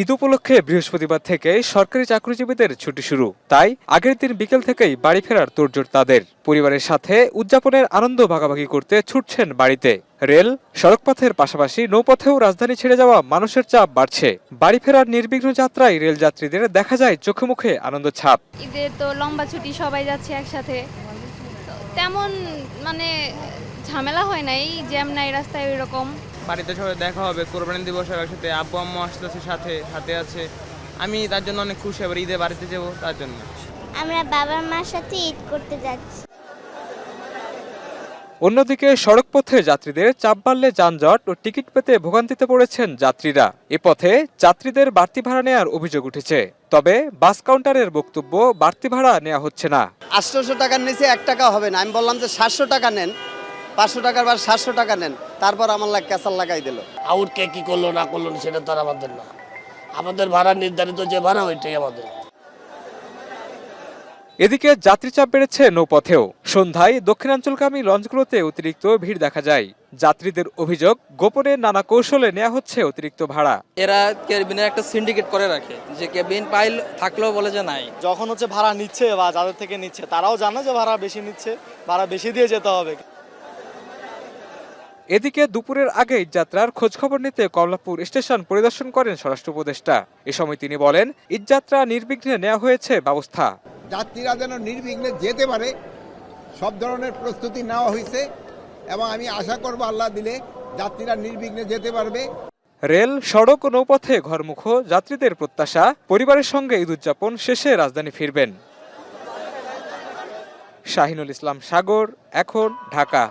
ঈদ উপলক্ষে বৃহস্পতিবার থেকে সরকারি চাকরিজীবীদের ছুটি শুরু, তাই আগের দিন বিকেল থেকেই বাড়ি ফেরার তোড়জোড় তাদের। পরিবারের সাথে উদযাপনের আনন্দ ভাগাভাগি করতে ছুটছেন বাড়িতে। রেল, সড়কপথের পাশাপাশি নৌপথেও রাজধানী ছেড়ে যাওয়া মানুষের চাপ বাড়ছে। বাড়ি ফেরার নির্বিঘ্ন যাত্রায় রেল যাত্রীদের দেখা যায় চোখে মুখে আনন্দ ছাপ। ঈদের তো লম্বা ছুটি, সবাই যাচ্ছে একসাথে, তেমন মানে ঝামেলা হয় নাই, জ্যাম নাই রাস্তায় ওই রকম। বাড়িতে সবাই দেখা হবে, কোরবানি দিবসের একসাথে, আব্বু আম্মু আসতেছে সাথে আছে। আমি তার জন্য অনেক খুশি, আবার ঈদে বাড়িতে যাবো তার জন্য। আমরা বাবা মার সাথে ঈদ করতে যাচ্ছি। অন্যদিকে সড়কপথে যাত্রীদের চাপ বাড়লে যানজট ও টিকিট পেতে ভোগান্তিতে পড়েছেন যাত্রীরা। এ পথে যাত্রীদের বাড়তি ভাড়া নেওয়ার অভিযোগ উঠেছে, তবে বাস কাউন্টারের বক্তব্য বাড়তি ভাড়া নেওয়া হচ্ছে না। 800 টাকার নিচে 1 টাকা হবে না। আমি বললাম যে 700 টাকা নেন, 500 টাকার বার 700 টাকা নেন, তারপর আমার ক্যাসাল লাগাই দিল। আউট কে কি করলো না করলো সেটা তো আর আমাদের না, আমাদের ভাড়া নির্ধারিত যে ভাড়া ওইটাই আমাদের। এদিকে যাত্রী চাপ বেড়েছে নৌপথেও। সন্ধ্যায় দক্ষিণাঞ্চলগামী লঞ্চগুলোতে অতিরিক্ত ভিড় দেখা যায়। যাত্রীদের অভিযোগ, গোপনে নানা কৌশলে নেওয়া হচ্ছে অতিরিক্ত ভাড়া। এরা কেবিনের একটা সিন্ডিকেট করে রাখে, যে কেবিন পাইল থাকলেও বলে যে নাই। যখন ভাড়া নিচ্ছে বা যাদের থেকে নিচ্ছে তারাও জানে যে ভাড়া বেশি নিচ্ছে, ভাড়া বেশি দিয়ে যেতে হবে। এদিকে দুপুরের আগে ঈদযাত্রার খোঁজখবর নিতে কমলাপুর স্টেশন পরিদর্শন করেন স্বরাষ্ট্র উপদেষ্টা। এ সময় তিনি বলেন, ঈদযাত্রা নির্বিঘ্নে নেওয়া হয়েছে ব্যবস্থা। যাত্রীরা যেন নির্বিঘ্নে যেতে পারে সব ধরনের প্রস্তুতি নেওয়া হয়েছে এবং আমি আশা করব আল্লাহ দিলে যাত্রীরা নির্বিঘ্নে যেতে পারবে। রেল, সড়ক ও নৌপথে ঘরমুখ যাত্রীদের প্রত্যাশা, পরিবারের সঙ্গে ঈদ উদযাপন শেষে রাজধানী ফিরবেন। শাহিনুল ইসলাম সাগর, এখন ঢাকা।